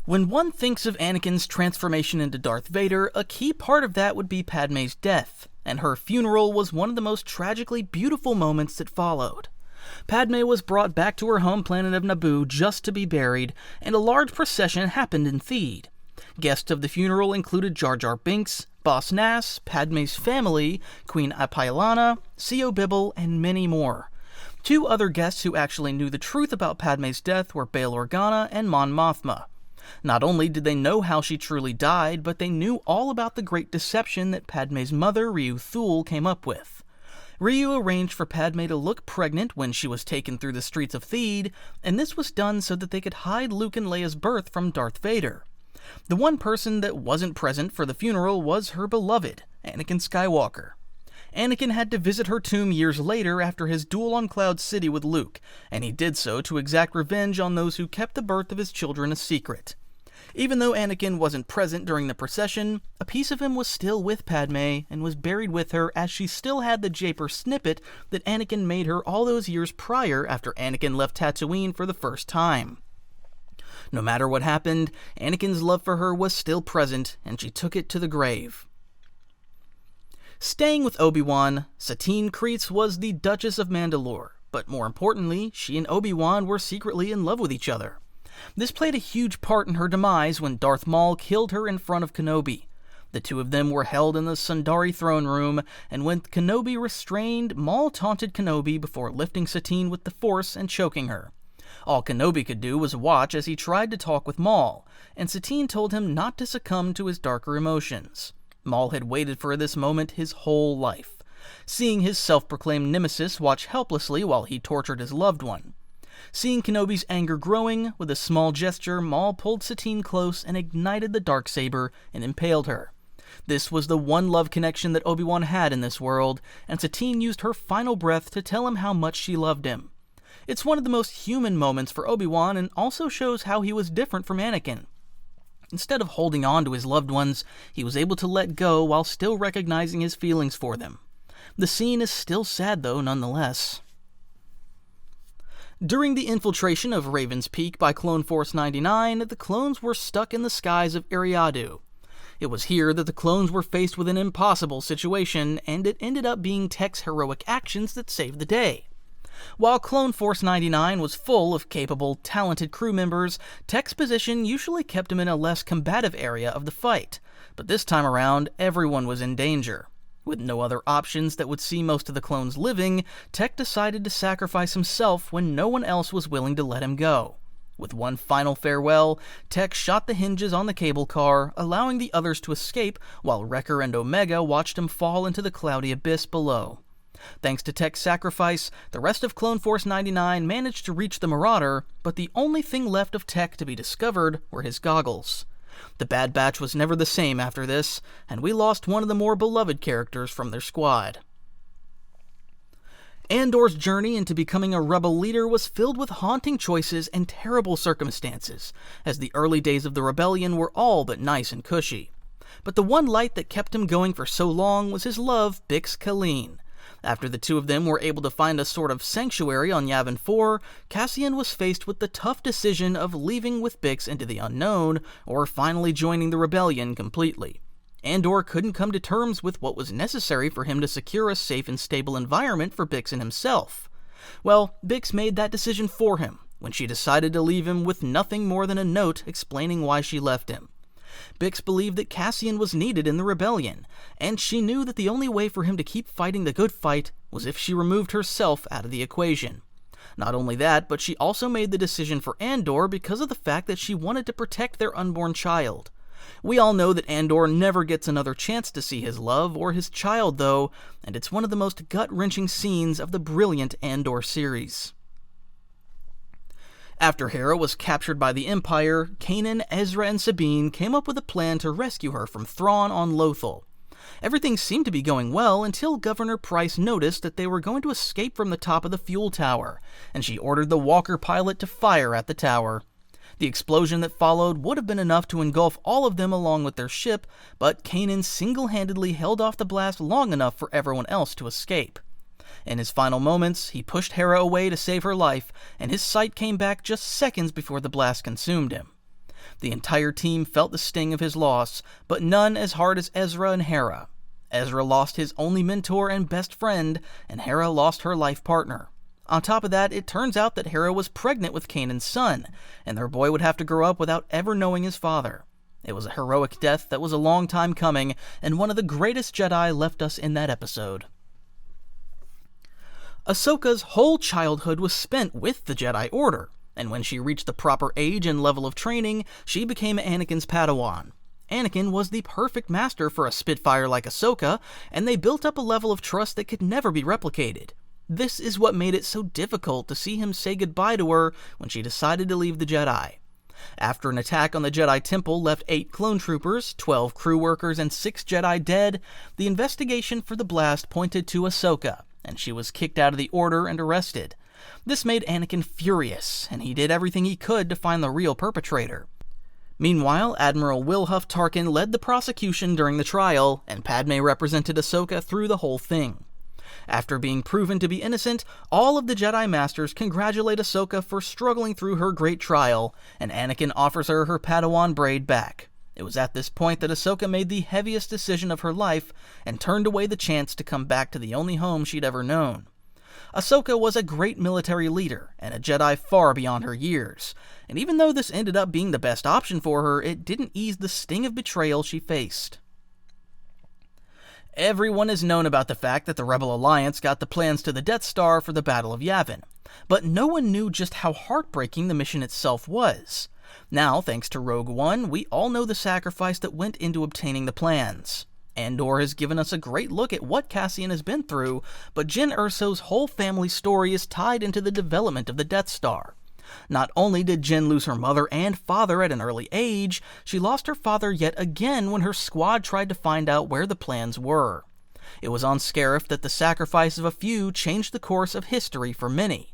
When one thinks of Anakin's transformation into Darth Vader, a key part of that would be Padme's death, and her funeral was one of the most tragically beautiful moments that followed. Padme was brought back to her home planet of Naboo just to be buried, and a large procession happened in Theed. Guests of the funeral included Jar Jar Binks, Boss Nass, Padme's family, Queen Apayalana, Sio Bibble, and many more. Two other guests who actually knew the truth about Padme's death were Bail Organa and Mon Mothma. Not only did they know how she truly died, but they knew all about the great deception that Padme's mother, Ryu Thul, came up with. Ryu arranged for Padme to look pregnant when she was taken through the streets of Theed, and this was done so that they could hide Luke and Leia's birth from Darth Vader. The one person that wasn't present for the funeral was her beloved, Anakin Skywalker. Anakin had to visit her tomb years later after his duel on Cloud City with Luke, and he did so to exact revenge on those who kept the birth of his children a secret. Even though Anakin wasn't present during the procession, a piece of him was still with Padme and was buried with her, as she still had the Japer snippet that Anakin made her all those years prior after Anakin left Tatooine for the first time. No matter what happened, Anakin's love for her was still present, and she took it to the grave. Staying with Obi-Wan, Satine Kryze was the Duchess of Mandalore, but more importantly, she and Obi-Wan were secretly in love with each other. This played a huge part in her demise when Darth Maul killed her in front of Kenobi. The two of them were held in the Sundari throne room, and when Kenobi restrained, Maul taunted Kenobi before lifting Satine with the Force and choking her. All Kenobi could do was watch as he tried to talk with Maul, and Satine told him not to succumb to his darker emotions. Maul had waited for this moment his whole life, seeing his self-proclaimed nemesis watch helplessly while he tortured his loved one. Seeing Kenobi's anger growing, with a small gesture, Maul pulled Satine close and ignited the Darksaber and impaled her. This was the one love connection that Obi-Wan had in this world, and Satine used her final breath to tell him how much she loved him. It's one of the most human moments for Obi-Wan, and also shows how he was different from Anakin. Instead of holding on to his loved ones, he was able to let go while still recognizing his feelings for them. The scene is still sad though, nonetheless. During the infiltration of Raven's Peak by Clone Force 99, the clones were stuck in the skies of Eriadu. It was here that the clones were faced with an impossible situation, and it ended up being Tech's heroic actions that saved the day. While Clone Force 99 was full of capable, talented crew members, Tech's position usually kept him in a less combative area of the fight, but this time around, everyone was in danger. With no other options that would see most of the clones living, Tech decided to sacrifice himself when no one else was willing to let him go. With one final farewell, Tech shot the hinges on the cable car, allowing the others to escape, while Wrecker and Omega watched him fall into the cloudy abyss below. Thanks to Tech's sacrifice, the rest of Clone Force 99 managed to reach the Marauder, but the only thing left of Tech to be discovered were his goggles. The Bad Batch was never the same after this, and we lost one of the more beloved characters from their squad. Andor's journey into becoming a rebel leader was filled with haunting choices and terrible circumstances, as the early days of the rebellion were all but nice and cushy. But the one light that kept him going for so long was his love, Bix Caleen. After the two of them were able to find a sort of sanctuary on Yavin 4, Cassian was faced with the tough decision of leaving with Bix into the unknown, or finally joining the rebellion completely. Andor couldn't come to terms with what was necessary for him to secure a safe and stable environment for Bix and himself. Well, Bix made that decision for him, when she decided to leave him with nothing more than a note explaining why she left him. Bix believed that Cassian was needed in the rebellion, and she knew that the only way for him to keep fighting the good fight was if she removed herself out of the equation. Not only that, but she also made the decision for Andor because of the fact that she wanted to protect their unborn child. We all know that Andor never gets another chance to see his love or his child though, and it's one of the most gut-wrenching scenes of the brilliant Andor series. After Hera was captured by the Empire, Kanan, Ezra, and Sabine came up with a plan to rescue her from Thrawn on Lothal. Everything seemed to be going well until Governor Price noticed that they were going to escape from the top of the fuel tower, and she ordered the Walker pilot to fire at the tower. The explosion that followed would have been enough to engulf all of them along with their ship, but Kanan single-handedly held off the blast long enough for everyone else to escape. In his final moments, he pushed Hera away to save her life, and his sight came back just seconds before the blast consumed him. The entire team felt the sting of his loss, but none as hard as Ezra and Hera. Ezra lost his only mentor and best friend, and Hera lost her life partner. On top of that, it turns out that Hera was pregnant with Kanan's son, and their boy would have to grow up without ever knowing his father. It was a heroic death that was a long time coming, and one of the greatest Jedi left us in that episode. Ahsoka's whole childhood was spent with the Jedi Order, and when she reached the proper age and level of training, she became Anakin's Padawan. Anakin was the perfect master for a Spitfire like Ahsoka, and they built up a level of trust that could never be replicated. This is what made it so difficult to see him say goodbye to her when she decided to leave the Jedi. After an attack on the Jedi Temple left 8 clone troopers, 12 crew workers, and 6 Jedi dead, the investigation for the blast pointed to Ahsoka, and she was kicked out of the Order and arrested. This made Anakin furious, and he did everything he could to find the real perpetrator. Meanwhile, Admiral Wilhuff Tarkin led the prosecution during the trial, and Padme represented Ahsoka through the whole thing. After being proven to be innocent, all of the Jedi Masters congratulate Ahsoka for struggling through her great trial, and Anakin offers her her Padawan braid back. It was at this point that Ahsoka made the heaviest decision of her life, and turned away the chance to come back to the only home she'd ever known. Ahsoka was a great military leader, and a Jedi far beyond her years, and even though this ended up being the best option for her, it didn't ease the sting of betrayal she faced. Everyone has known about the fact that the Rebel Alliance got the plans to the Death Star for the Battle of Yavin, but no one knew just how heartbreaking the mission itself was. Now, thanks to Rogue One, we all know the sacrifice that went into obtaining the plans. Andor has given us a great look at what Cassian has been through, but Jyn Erso's whole family story is tied into the development of the Death Star. Not only did Jyn lose her mother and father at an early age, she lost her father yet again when her squad tried to find out where the plans were. It was on Scarif that the sacrifice of a few changed the course of history for many.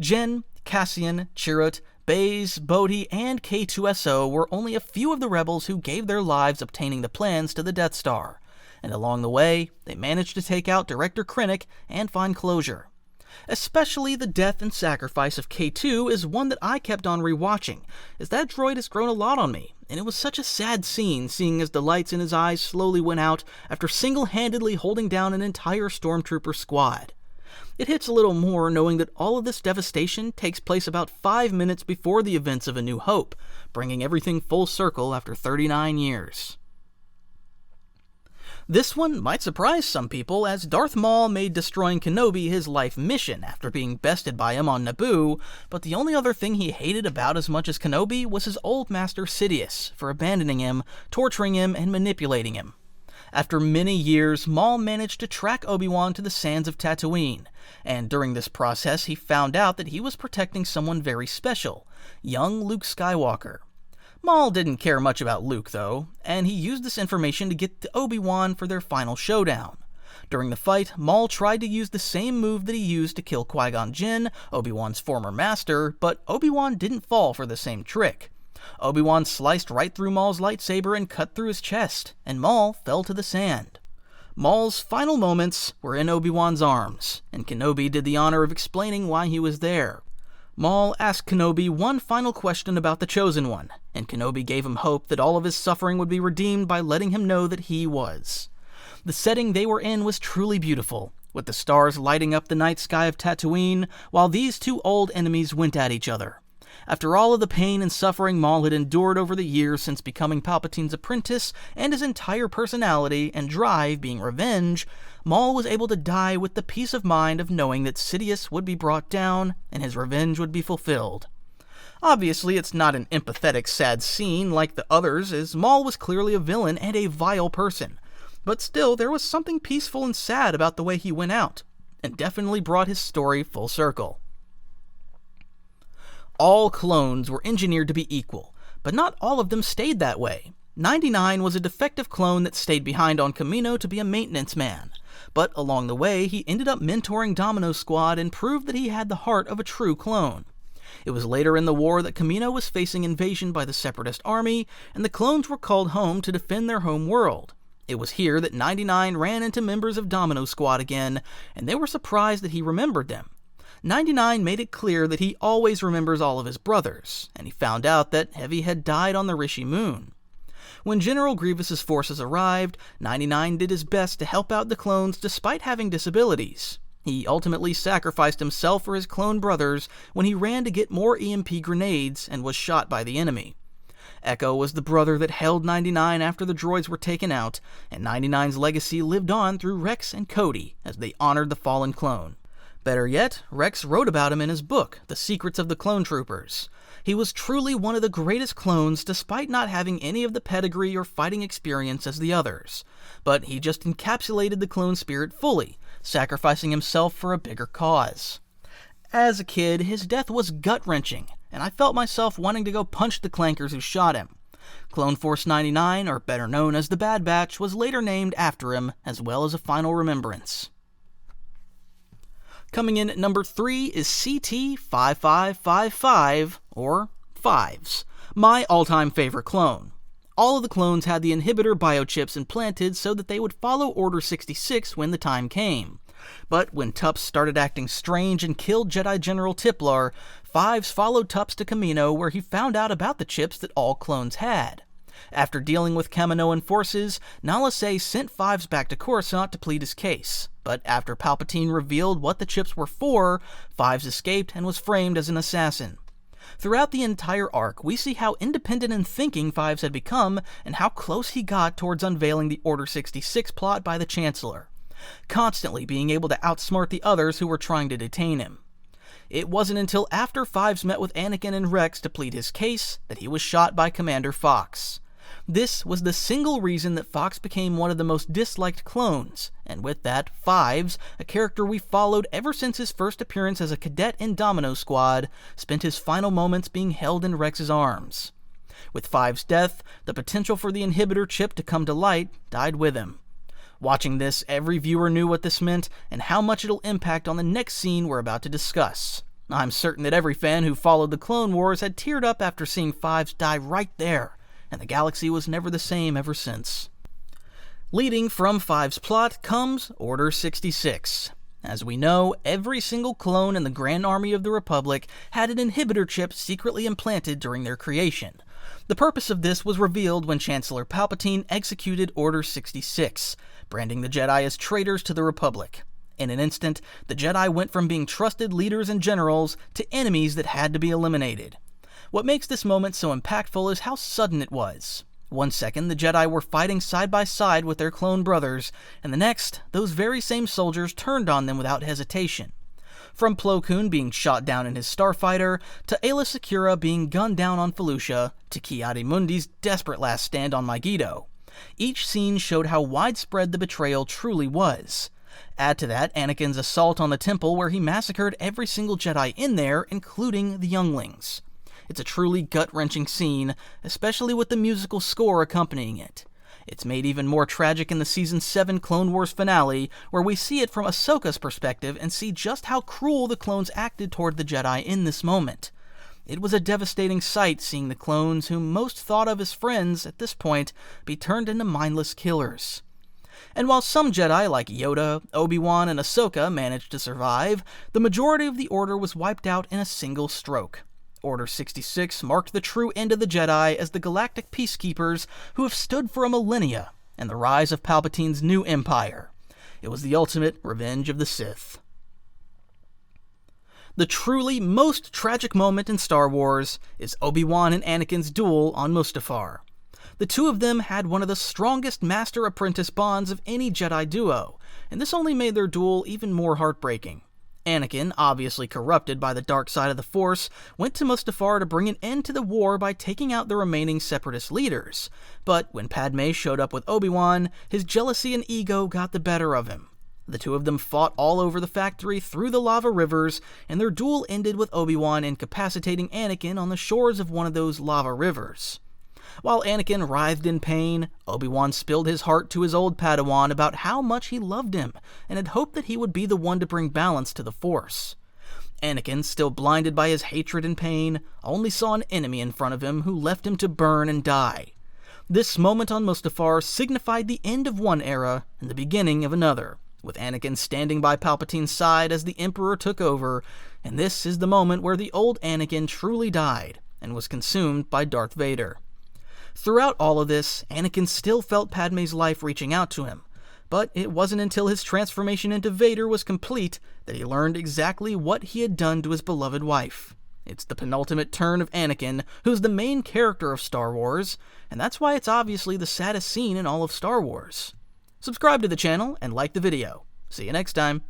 Jyn, Cassian, Chirrut, Baze, Bodhi, and K2SO were only a few of the rebels who gave their lives obtaining the plans to the Death Star, and along the way, they managed to take out Director Krennic and find closure. Especially the death and sacrifice of K2 is one that I kept on rewatching, as that droid has grown a lot on me, and it was such a sad scene seeing as the lights in his eyes slowly went out after single-handedly holding down an entire stormtrooper squad. It hits a little more knowing that all of this devastation takes place about 5 minutes before the events of A New Hope, bringing everything full circle after 39 years. This one might surprise some people, as Darth Maul made destroying Kenobi his life mission after being bested by him on Naboo, but the only other thing he hated about as much as Kenobi was his old master Sidious for abandoning him, torturing him, and manipulating him. After many years, Maul managed to track Obi-Wan to the sands of Tatooine, and during this process he found out that he was protecting someone very special, young Luke Skywalker. Maul didn't care much about Luke, though, and he used this information to get to Obi-Wan for their final showdown. During the fight, Maul tried to use the same move that he used to kill Qui-Gon Jinn, Obi-Wan's former master, but Obi-Wan didn't fall for the same trick. Obi-Wan sliced right through Maul's lightsaber and cut through his chest, and Maul fell to the sand. Maul's final moments were in Obi-Wan's arms, and Kenobi did the honor of explaining why he was there. Maul asked Kenobi one final question about the Chosen One, and Kenobi gave him hope that all of his suffering would be redeemed by letting him know that he was. The setting they were in was truly beautiful, with the stars lighting up the night sky of Tatooine, while these two old enemies went at each other. After all of the pain and suffering Maul had endured over the years since becoming Palpatine's apprentice, and his entire personality and drive being revenge, Maul was able to die with the peace of mind of knowing that Sidious would be brought down, and his revenge would be fulfilled. Obviously, it's not an empathetic, sad scene like the others, as Maul was clearly a villain and a vile person. But still, there was something peaceful and sad about the way he went out, and definitely brought his story full circle. All clones were engineered to be equal, but not all of them stayed that way. 99 was a defective clone that stayed behind on Kamino to be a maintenance man, but along the way he ended up mentoring Domino's squad and proved that he had the heart of a true clone. It was later in the war that Kamino was facing invasion by the Separatist army, and the clones were called home to defend their home world. It was here that 99 ran into members of Domino's squad again, and they were surprised that he remembered them. 99 made it clear that he always remembers all of his brothers, and he found out that Heavy had died on the Rishi moon. When General Grievous's forces arrived, 99 did his best to help out the clones despite having disabilities. He ultimately sacrificed himself for his clone brothers when he ran to get more EMP grenades and was shot by the enemy. Echo was the brother that held 99 after the droids were taken out, and 99's legacy lived on through Rex and Cody as they honored the fallen clone. Better yet, Rex wrote about him in his book, The Secrets of the Clone Troopers. He was truly one of the greatest clones despite not having any of the pedigree or fighting experience as the others. But he just encapsulated the clone spirit fully, sacrificing himself for a bigger cause. As a kid, his death was gut-wrenching, and I felt myself wanting to go punch the clankers who shot him. Clone Force 99, or better known as the Bad Batch, was later named after him, as well as a final remembrance. Coming in at number 3 is CT-5555, or Fives, my all-time favorite clone. All of the clones had the inhibitor biochips implanted so that they would follow Order 66 when the time came. But when Tups started acting strange and killed Jedi General Tiplar, Fives followed Tups to Kamino where he found out about the chips that all clones had. After dealing with Kaminoan forces, Nala Se sent Fives back to Coruscant to plead his case. But after Palpatine revealed what the chips were for, Fives escaped and was framed as an assassin. Throughout the entire arc, we see how independent and thinking Fives had become and how close he got towards unveiling the Order 66 plot by the Chancellor, constantly being able to outsmart the others who were trying to detain him. It wasn't until after Fives met with Anakin and Rex to plead his case that he was shot by Commander Fox. This was the single reason that Fox became one of the most disliked clones, and with that, Fives, a character we followed ever since his first appearance as a cadet in Domino Squad, spent his final moments being held in Rex's arms. With Fives' death, the potential for the inhibitor chip to come to light died with him. Watching this, every viewer knew what this meant and how much it'll impact on the next scene we're about to discuss. I'm certain that every fan who followed the Clone Wars had teared up after seeing Fives die right there, and the galaxy was never the same ever since. Leading from Fives' plot comes Order 66. As we know, every single clone in the Grand Army of the Republic had an inhibitor chip secretly implanted during their creation. The purpose of this was revealed when Chancellor Palpatine executed Order 66, branding the Jedi as traitors to the Republic. In an instant, the Jedi went from being trusted leaders and generals to enemies that had to be eliminated. What makes this moment so impactful is how sudden it was. One second, the Jedi were fighting side by side with their clone brothers, and the next, those very same soldiers turned on them without hesitation. From Plo Koon being shot down in his starfighter, to Aayla Secura being gunned down on Felucia, to Ki-Adi-Mundi's desperate last stand on Megiddo. Each scene showed how widespread the betrayal truly was. Add to that Anakin's assault on the temple where he massacred every single Jedi in there, including the younglings. It's a truly gut-wrenching scene, especially with the musical score accompanying it. It's made even more tragic in the Season 7 Clone Wars finale, where we see it from Ahsoka's perspective and see just how cruel the clones acted toward the Jedi in this moment. It was a devastating sight seeing the clones, whom most thought of as friends at this point, be turned into mindless killers. And while some Jedi like Yoda, Obi-Wan, and Ahsoka managed to survive, the majority of the Order was wiped out in a single stroke. Order 66 marked the true end of the Jedi as the galactic peacekeepers who have stood for a millennia, and the rise of Palpatine's new empire. It was the ultimate revenge of the Sith. The truly most tragic moment in Star Wars is Obi-Wan and Anakin's duel on Mustafar. The two of them had one of the strongest master-apprentice bonds of any Jedi duo, and this only made their duel even more heartbreaking. Anakin, obviously corrupted by the dark side of the Force, went to Mustafar to bring an end to the war by taking out the remaining Separatist leaders. But when Padme showed up with Obi-Wan, his jealousy and ego got the better of him. The two of them fought all over the factory through the lava rivers, and their duel ended with Obi-Wan incapacitating Anakin on the shores of one of those lava rivers. While Anakin writhed in pain, Obi-Wan spilled his heart to his old Padawan about how much he loved him, and had hoped that he would be the one to bring balance to the Force. Anakin, still blinded by his hatred and pain, only saw an enemy in front of him who left him to burn and die. This moment on Mustafar signified the end of one era and the beginning of another, with Anakin standing by Palpatine's side as the Emperor took over, and this is the moment where the old Anakin truly died and was consumed by Darth Vader. Throughout all of this, Anakin still felt Padme's life reaching out to him, but it wasn't until his transformation into Vader was complete that he learned exactly what he had done to his beloved wife. It's the penultimate turn of Anakin, who's the main character of Star Wars, and that's why it's obviously the saddest scene in all of Star Wars. Subscribe to the channel and like the video. See you next time.